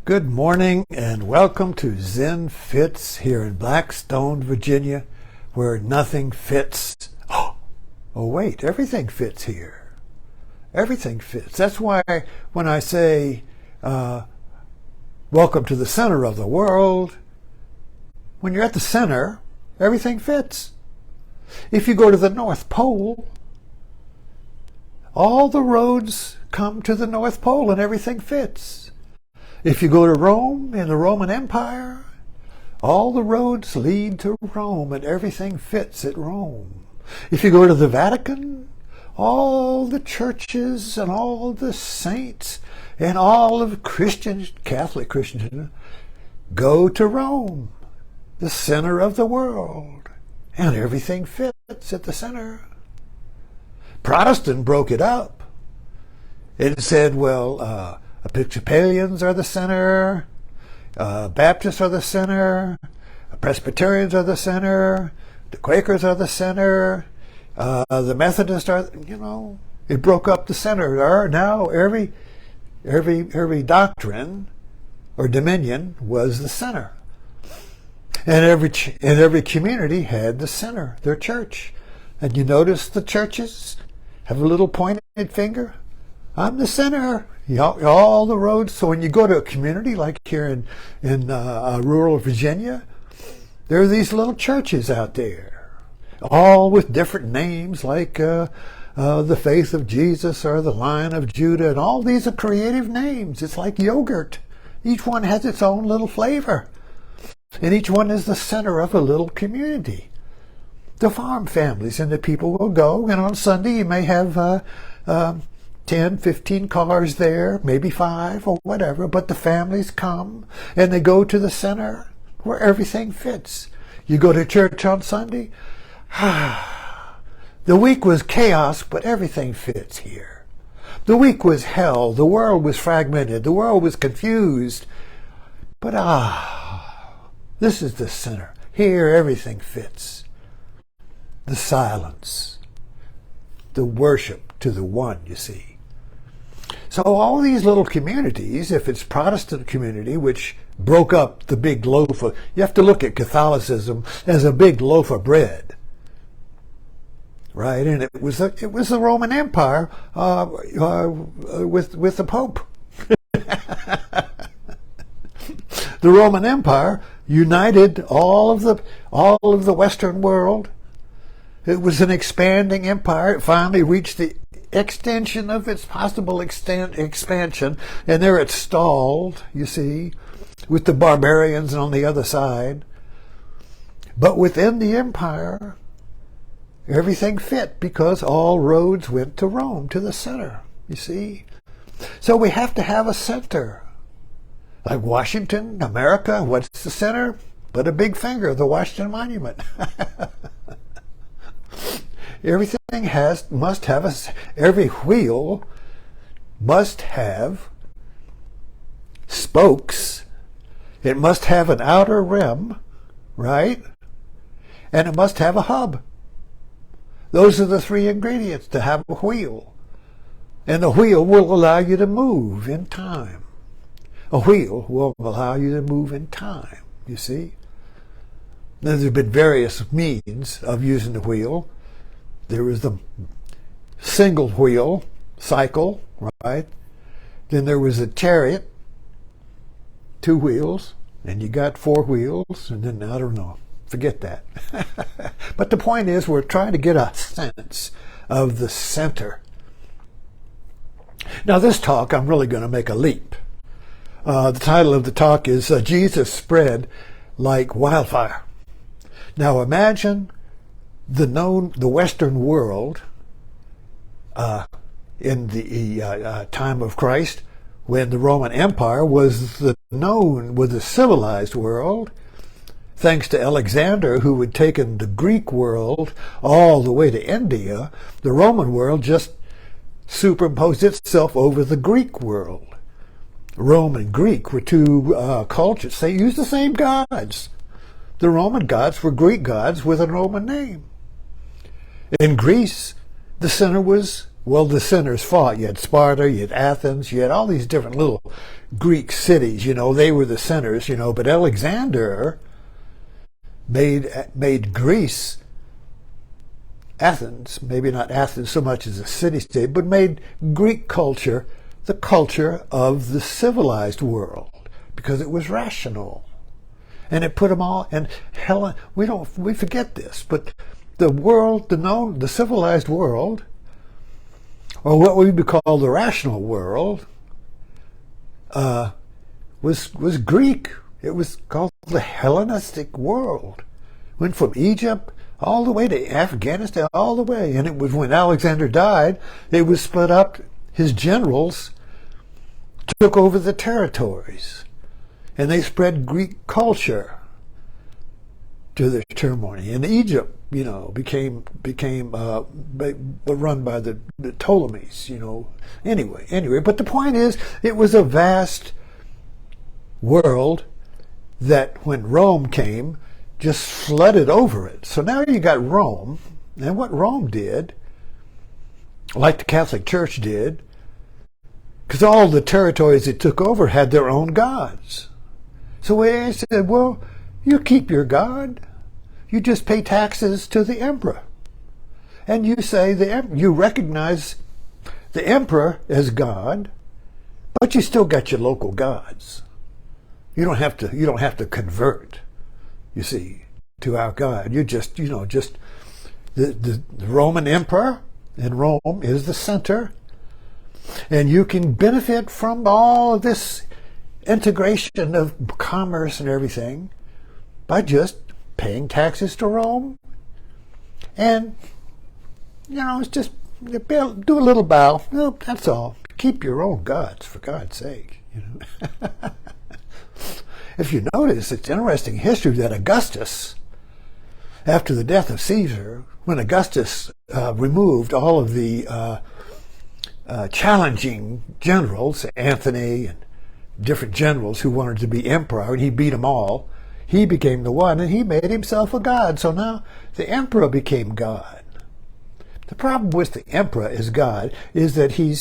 Good morning and welcome to Zen Fits here in Blackstone, Virginia, where nothing fits. Oh wait, everything fits here. Everything fits. That's why when I say, welcome to the center of the world, when you're at the center, everything fits. If you go to the North Pole, all the roads come to the North Pole and everything fits. If you go to Rome in the Roman Empire, all the roads lead to Rome and everything fits at Rome. If you go to the Vatican, all the churches and all the saints and all of Christians, Catholic Christians, go to Rome, the center of the world, and everything fits at the center. Protestant broke it up. It said, well, Episcopalians are the center, Baptists are the center, Presbyterians are the center, the Quakers are the center, the Methodists are, it broke up the center. Now every doctrine or dominion was the center. And every community had the center, their church. And you notice the churches have a little pointed finger. I'm the center. All the roads. So when you go to a community like here in rural Virginia, there are these little churches out there, all with different names like the Faith of Jesus or the Lion of Judah, and all these are creative names. It's like yogurt. Each one has its own little flavor, and each one is the center of a little community. The farm families and the people will go, and on Sunday you may have 10, 15 cars there, maybe 5 or whatever, but the families come and they go to the center where everything fits. You go to church on Sunday, the week was chaos, but everything fits here. The week was hell, the world was fragmented, the world was confused, but this is the center. Here everything fits. The silence, the worship to the one, you see. So all these little communities, if it's Protestant community, which broke up the big loaf of, you have to look at Catholicism as a big loaf of bread, right? And it was the Roman Empire with the Pope. The Roman Empire united all of the Western world. It was an expanding empire. It finally reached the extension of its possible expansion, and there it stalled, you see, with the barbarians on the other side. But within the empire, everything fit because all roads went to Rome, to the center, you see. So we have to have a center. Like Washington, America, what's the center? But a big finger, the Washington Monument. Everything must have every wheel must have spokes. It must have an outer rim, right? And it must have a hub. Those are the 3 ingredients to have a wheel. And the wheel will allow you to move in time. A wheel will allow you to move in time, you see. Now, there have been various means of using the wheel. There was the single wheel cycle, right? Then there was a chariot, 2 wheels, and you got 4 wheels, and then I don't know, forget that. But the point is, we're trying to get a sense of the center. Now this talk, I'm really going to make a leap. The title of the talk is Jesus Spread Like Wildfire. Now imagine the Western world in the time of Christ, when the Roman Empire was the civilized world, thanks to Alexander, who had taken the Greek world all the way to India. The Roman world just superimposed itself over the Greek world. Rome and Greek were 2 cultures. They used the same gods. The Roman gods were Greek gods with a Roman name. In Greece, the center was Well, the sinners fought. You had Sparta, you had Athens, you had all these different little Greek cities, they were the sinners, but Alexander made Greece, Athens, maybe not Athens so much as a city-state, but made Greek culture the culture of the civilized world because it was rational. And it put them all, and Helen, we forget this, but the world, the civilized world, or what we would call the rational world, was Greek. It was called the Hellenistic world. Went from Egypt all the way to Afghanistan, all the way. And it was when Alexander died, it was split up. His generals took over the territories, and they spread Greek culture to their ceremony. And Egypt, became run by the Ptolemies, Anyway, but the point is, it was a vast world that when Rome came, just flooded over it. So now you got Rome, and what Rome did, like the Catholic Church did, because all the territories it took over had their own gods. So they said, well, you keep your god. You just pay taxes to the emperor. And you say you recognize the emperor as God, but you still got your local gods. You don't have to convert, you see, to our God. You just the Roman Emperor, and Rome is the center. And you can benefit from all of this integration of commerce and everything by just paying taxes to Rome. And, it's just do a little bow. No, that's all. Keep your own gods, for God's sake. If you notice, it's interesting history that Augustus, after the death of Caesar, when Augustus removed all of the challenging generals, Antony and different generals who wanted to be emperor, and he beat them all, he became the one, and he made himself a god. So now the emperor became God. The problem with the emperor as God is that he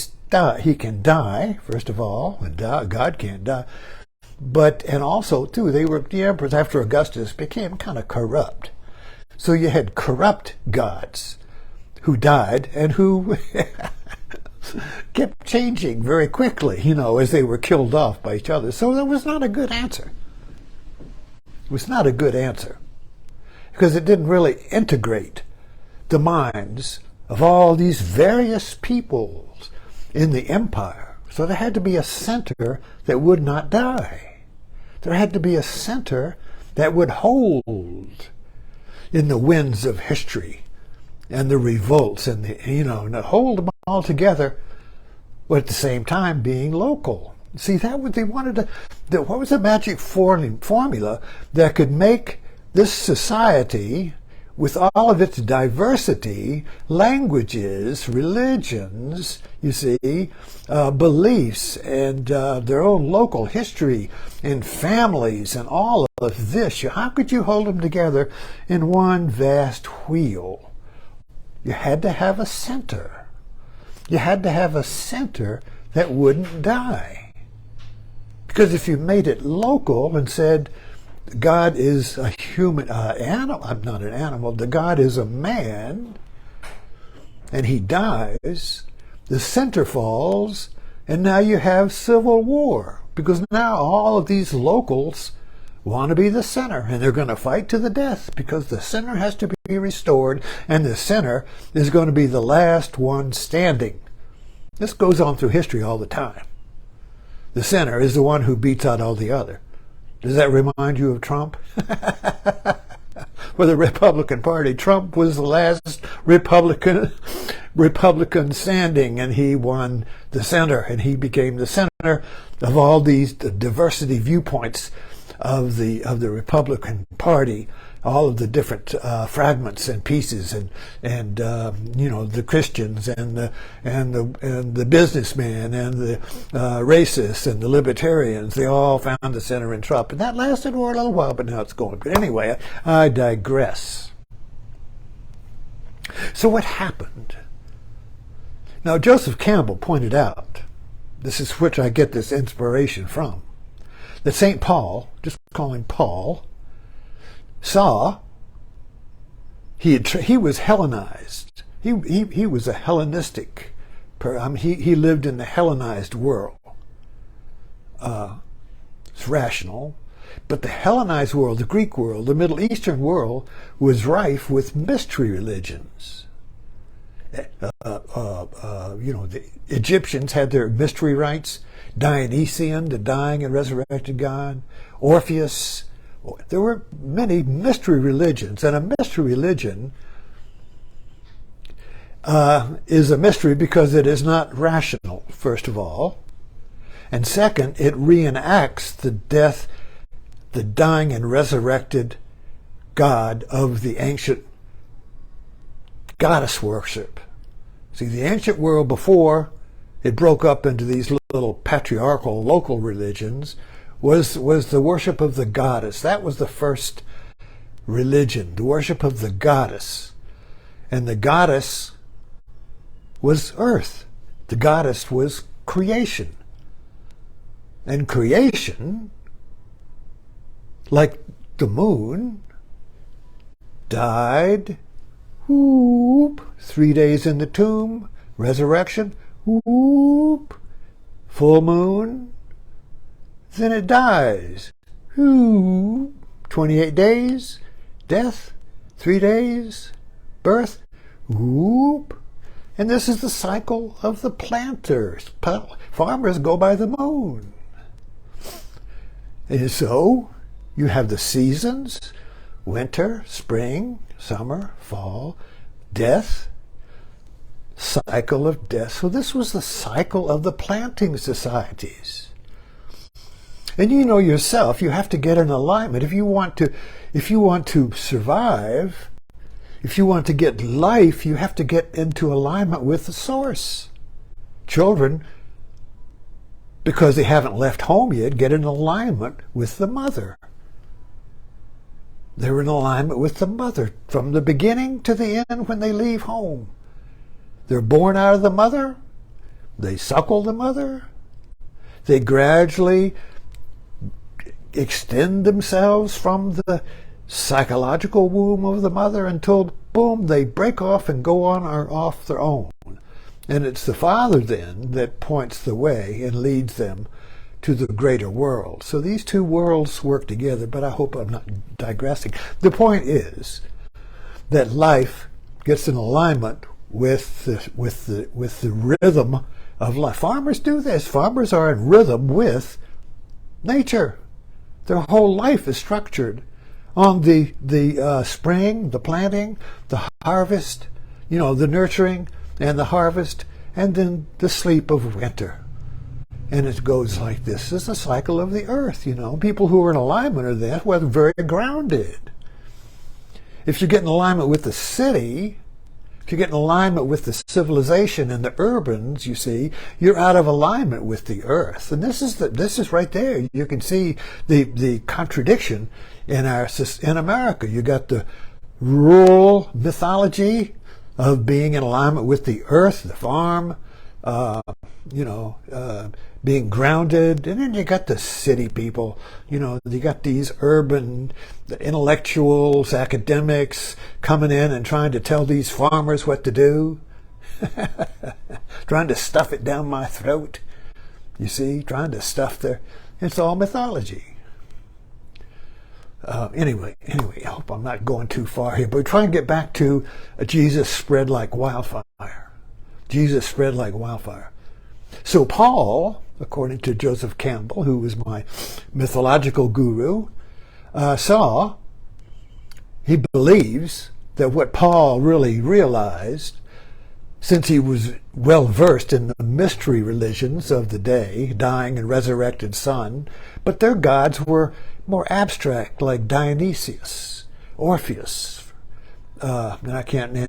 can die, first of all, and God can't die. And also, too, the emperors after Augustus became kind of corrupt. So you had corrupt gods who died and who kept changing very quickly, as they were killed off by each other. So that was not a good answer. It was not a good answer because it didn't really integrate the minds of all these various peoples in the empire. So there had to be a center that would not die. There had to be a center that would hold in the winds of history and the revolts and and hold them all together, but at the same time being local. See, that what they wanted to. What was the magic formula that could make this society, with all of its diversity, languages, religions, you see, beliefs, and their own local history, and families, and all of this? How could you hold them together in one vast wheel? You had to have a center. You had to have a center that wouldn't die. Because if you made it local and said, God is a human animal, I'm not an animal, the God is a man, and he dies, the center falls, and now you have civil war. Because now all of these locals want to be the center, and they're going to fight to the death because the center has to be restored, and the center is going to be the last one standing. This goes on through history all the time. The center is the one who beats out all the other. Does that remind you of Trump? For the Republican Party, Trump was the last Republican standing, and he won the center, and he became the center of all these diversity viewpoints of the Republican Party, all of the different fragments and pieces, and the Christians and the businessmen and the racists and the libertarians. They all found the center in Trump, and that lasted for a little while, but now it's going. But anyway, I digress. So what happened? Now, Joseph Campbell pointed out, this is which I get this inspiration from, that St. Paul, just call him Paul, saw he was Hellenized. He was a Hellenistic. He lived in the Hellenized world. It's rational. But the Hellenized world, the Greek world, the Middle Eastern world was rife with mystery religions. The Egyptians had their mystery rites. Dionysian, the dying and resurrected god. Orpheus. There were many mystery religions, and a mystery religion is a mystery because it is not rational, first of all. And second, it reenacts the death, the dying and resurrected God of the ancient goddess worship. See, the ancient world before it broke up into these little patriarchal local religions was the worship of the goddess. That was the first religion, the worship of the goddess. And the goddess was earth. The goddess was creation. And creation, like the moon, died, whoop, 3 days in the tomb, resurrection, whoop, full moon, then it dies, whoop, 28 days, death, 3 days, birth, whoop. And this is the cycle of the planters. Farmers go by the moon. And so you have the seasons, winter, spring, summer, fall, death, cycle of death. So this was the cycle of the planting societies. And you know yourself, you have to get in alignment. If you want to survive, if you want to get life, you have to get into alignment with the source. Children, because they haven't left home yet, get in alignment with the mother. They're in alignment with the mother from the beginning to the end when they leave home. They're born out of the mother. They suckle the mother. They gradually extend themselves from the psychological womb of the mother until, boom, they break off and go on or off their own. And it's the father then that points the way and leads them to the greater world. So these two worlds work together, but I hope I'm not digressing. The point is that life gets in alignment with the rhythm of life. Farmers do this. Farmers are in rhythm with nature. Their whole life is structured on the spring, the planting, the harvest, the nurturing and the harvest, and then the sleep of winter. And it goes like this. It's a cycle of the earth, People who are in alignment are that, well, very grounded. If you get in alignment with the city, if you get in alignment with the civilization and the urbans, you see, you're out of alignment with the earth. And this is right there. You can see the contradiction in America. You got the rural mythology of being in alignment with the earth, the farm, being grounded. And then you got the city people, you got these urban intellectuals, academics coming in and trying to tell these farmers what to do, trying to stuff it down my throat, you see, trying to stuff it's all mythology. Anyway, I hope I'm not going too far here, but we try and get back to Jesus spread like wildfire. Jesus spread like wildfire. So Paul, according to Joseph Campbell, who was my mythological guru, he believes that what Paul really realized, since he was well versed in the mystery religions of the day, dying and resurrected son, but their gods were more abstract, like Dionysius, Orpheus, and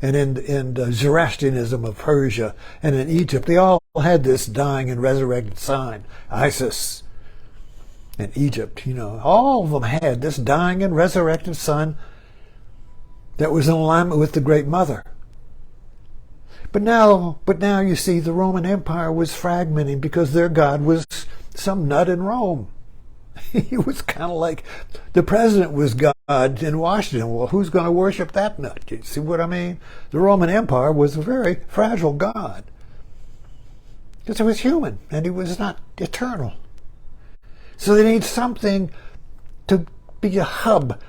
in Zoroastrianism of Persia and in Egypt, they all had this dying and resurrected sign. Isis in Egypt, all of them had this dying and resurrected son that was in alignment with the Great Mother. But now you see the Roman Empire was fragmenting because their god was some nut in Rome. He was kind of like the president was God in Washington. Well, who's going to worship that nut? You see what I mean? The Roman Empire was a very fragile god because it was human and he was not eternal. So they need something to be a hub.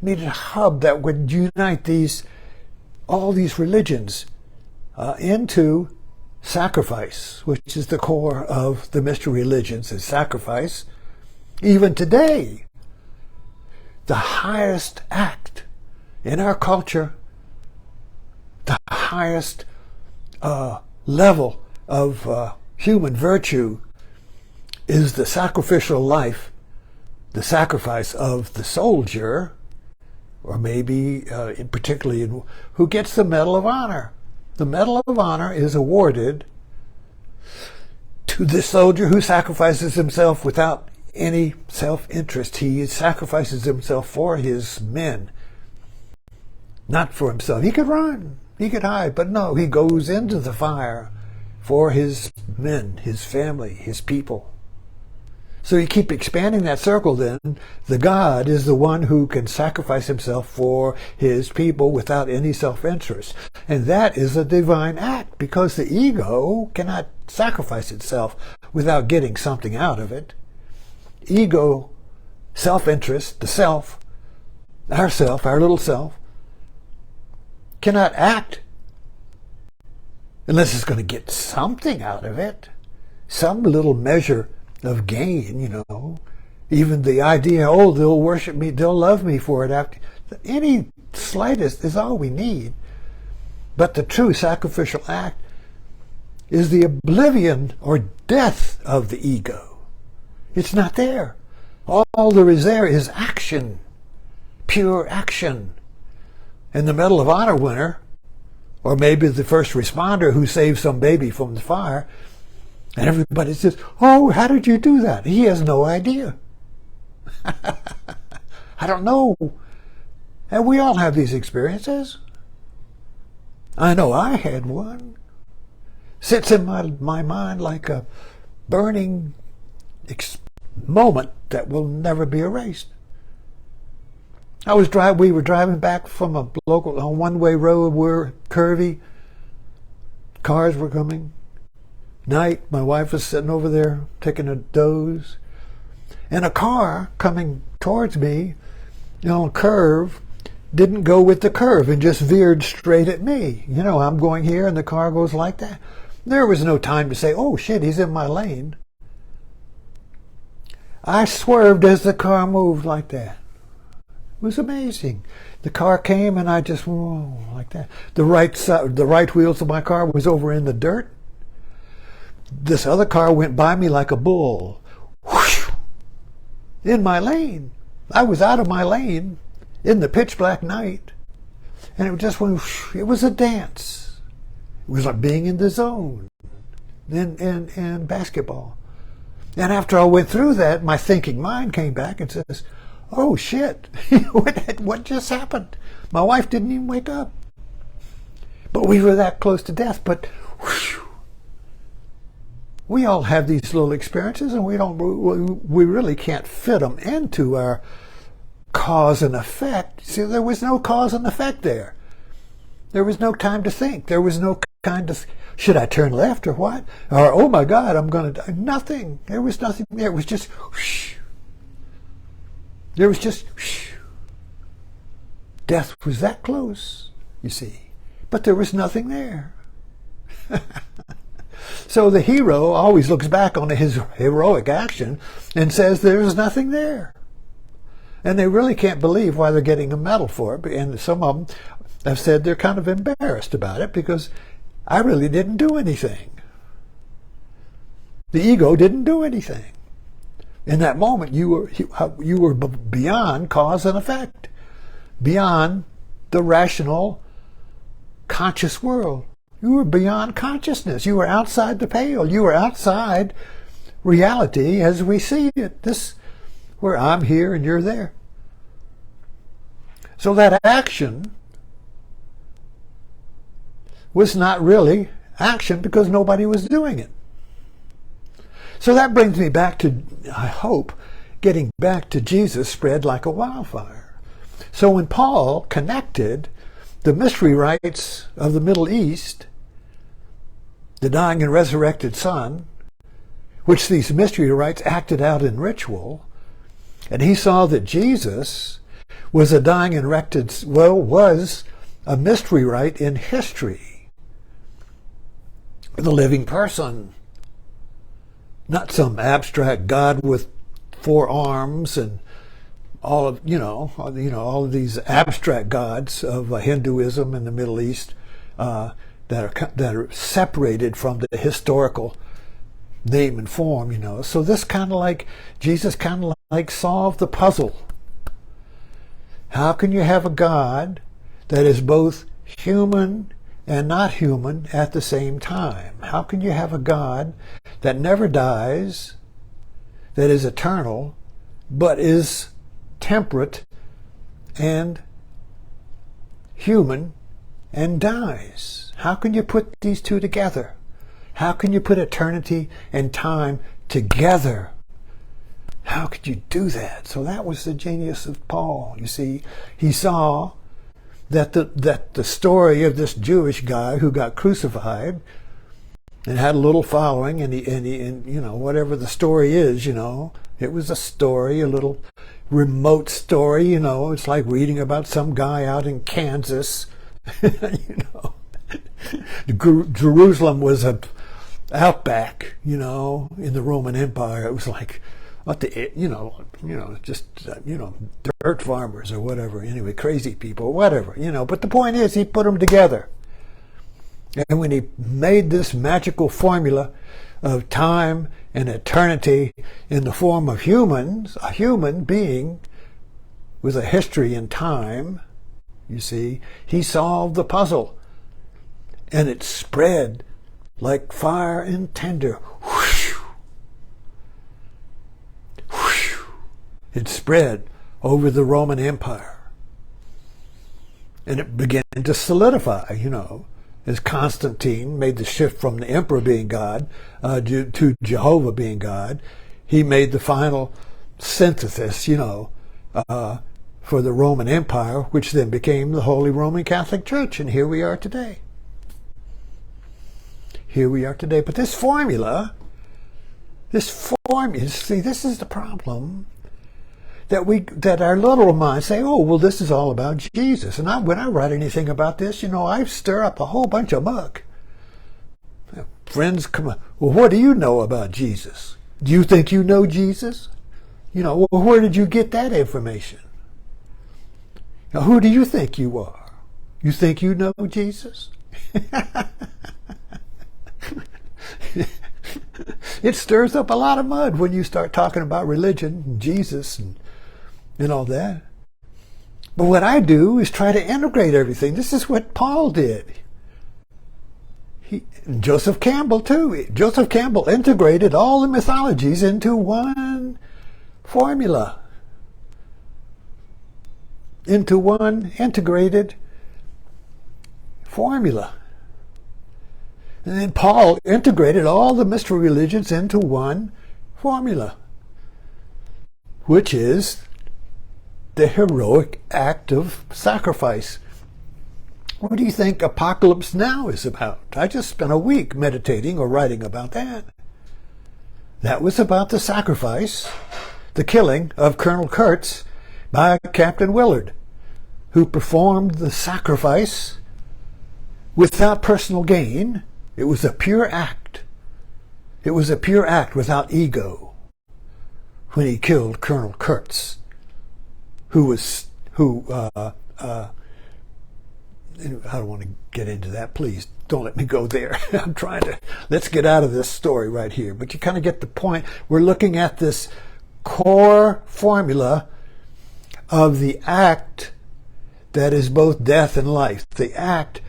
Needed a hub that would unite all these religions into sacrifice, which is the core of the mystery religions, is sacrifice. Even today, the highest act in our culture, the highest level of human virtue is the sacrificial life, the sacrifice of the soldier, or maybe particularly who gets the Medal of Honor. The Medal of Honor is awarded to the soldier who sacrifices himself without any self-interest. He sacrifices himself for his men, not for himself. He could run, he could hide, but no, he goes into the fire for his men, his family, his people. So you keep expanding that circle then. The God is the one who can sacrifice himself for his people without any self-interest. And that is a divine act because the ego cannot sacrifice itself without getting something out of it. Ego, self-interest, the self, our little self, cannot act unless it's going to get something out of it, some little measure of gain, Even the idea, they'll worship me, they'll love me for it. After any slightest is all we need. But the true sacrificial act is the oblivion or death of the ego. It's not there. All there is action, pure action. And the Medal of Honor winner, or maybe the first responder who saved some baby from the fire, and everybody says, "Oh, how did you do that?" He has no idea. I don't know. And we all have these experiences. I know I had one. Sits in my mind like a burning moment that will never be erased. We were driving back from a local one-way road. We're curvy. Cars were coming. Night, my wife was sitting over there taking a doze, and a car coming towards me, on a curve, didn't go with the curve and just veered straight at me. I'm going here and the car goes like that. There was no time to say, "Oh shit, he's in my lane." I swerved as the car moved like that. It was amazing. The car came and I just like that. The right wheels of my car was over in the dirt. This other car went by me like a bull. Whoosh! In my lane. I was out of my lane in the pitch black night. And it just went, whoosh. It was a dance. It was like being in the zone in basketball. And after I went through that, my thinking mind came back and says, "Oh shit, what just happened?" My wife didn't even wake up. But we were that close to death. But whoosh, we all have these little experiences, and we really can't fit them into our cause and effect. See, there was no cause and effect there. There was no time to think. There was no kind of, should I turn left or what? Or, oh my God, I'm going to die. Nothing. There was nothing there. It was just whoosh. There was just whoosh. Death was that close, you see. But there was nothing there. So the hero always looks back on his heroic action and says there's nothing there. And they really can't believe why they're getting a medal for it. And some of them have said they're kind of embarrassed about it because I really didn't do anything. The ego didn't do anything. In that moment, you were beyond cause and effect, beyond the rational, conscious world. You were beyond consciousness. You were outside the pale. You were outside reality as we see it. This, where I'm here and you're there. So that action was not really action because nobody was doing it. So that brings me back to, I hope, getting back to Jesus spread like a wildfire. So when Paul connected the mystery rites of the Middle East, the dying and resurrected Son, which these mystery rites acted out in ritual, and he saw that Jesus was a dying and was a mystery rite in history, the living person, not some abstract God with 4 arms and all of all of these abstract gods of Hinduism in the Middle East that are separated from the historical name and form. So this Jesus kind of like solved the puzzle. How can you have a God that is both human and not human at the same time? How can you have a God that never dies, that is eternal, but is temperate and human and dies? How can you put these two together? How can you put eternity and time together? How could you do that? So that was the genius of Paul. You see, he saw that the story of this Jewish guy who got crucified and had a little following, and whatever the story is, it was a story, a little remote story, it's like reading about some guy out in Kansas. Jerusalem was a outback, in the Roman Empire. It was like dirt farmers or whatever. Anyway, crazy people, whatever, But the point is, he put them together. And when he made this magical formula of time and eternity in the form of humans, a human being with a history in time, you see, he solved the puzzle. And it spread like fire and tinder. It spread over the Roman Empire. And it began to solidify, as Constantine made the shift from the emperor being God to Jehovah being God. He made the final synthesis, for the Roman Empire, which then became the Holy Roman Catholic Church. And here we are today. Here we are today. But this formula, see, this is the problem. That our little minds say, oh, well, this is all about Jesus. And when I write anything about this, I stir up a whole bunch of muck. Friends come on, well, what do you know about Jesus? Do you think you know Jesus? Well, where did you get that information? Now, who do you think you are? You think you know Jesus? It stirs up a lot of mud when you start talking about religion and Jesus and all that. But what I do is try to integrate everything. This is what Paul did. Joseph Campbell too. Joseph Campbell integrated all the mythologies into one formula. Into one integrated formula. And then Paul integrated all the mystery religions into one formula, which is the heroic act of sacrifice. What do you think Apocalypse Now is about? I just spent a week meditating or writing about that. That was about the sacrifice, the killing of Colonel Kurtz by Captain Willard, who performed the sacrifice without personal gain. It was a pure act. It was a pure act without ego when he killed Colonel Kurtz, I don't want to get into that. Please don't let me go there. I'm trying to, let's get out of this story right here. But you kind of get the point. We're looking at this core formula of the act that is both death and life. The act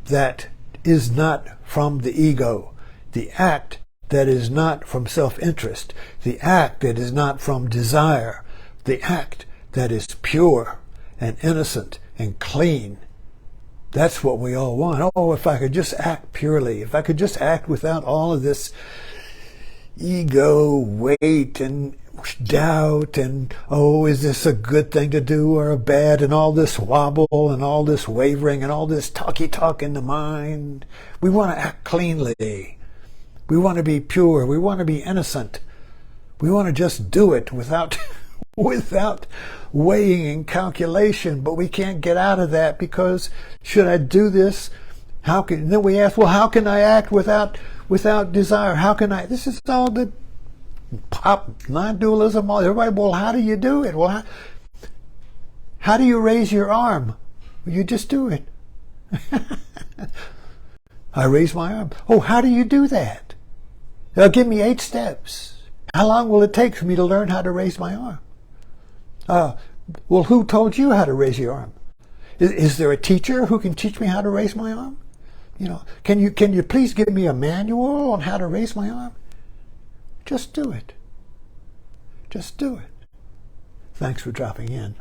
that is not from the ego. The act that is not from self-interest. The act that is not from desire. The act that is pure and innocent and clean That's what we all want. Oh, if I could just act purely, if I could just act without all of this ego, weight, and doubt, and, oh, is this a good thing to do or a bad, and all this wobble, and all this wavering, and all this talky talk in the mind. We want to act cleanly. We want to be pure. We want to be innocent. We want to just do it without without weighing and calculation, but we can't get out of that because should I do this? Then we ask, well, how can I act without desire? How can I? This is all the pop non-dualism. Everybody, well, how do you do it? Well, how do you raise your arm? Well, you just do it. I raise my arm. Oh, how do you do that? Now give me 8 steps. How long will it take for me to learn how to raise my arm? Well, who told you how to raise your arm? Is there a teacher who can teach me how to raise my arm? Can you please give me a manual on how to raise my arm? Just do it. Just do it. Thanks for dropping in.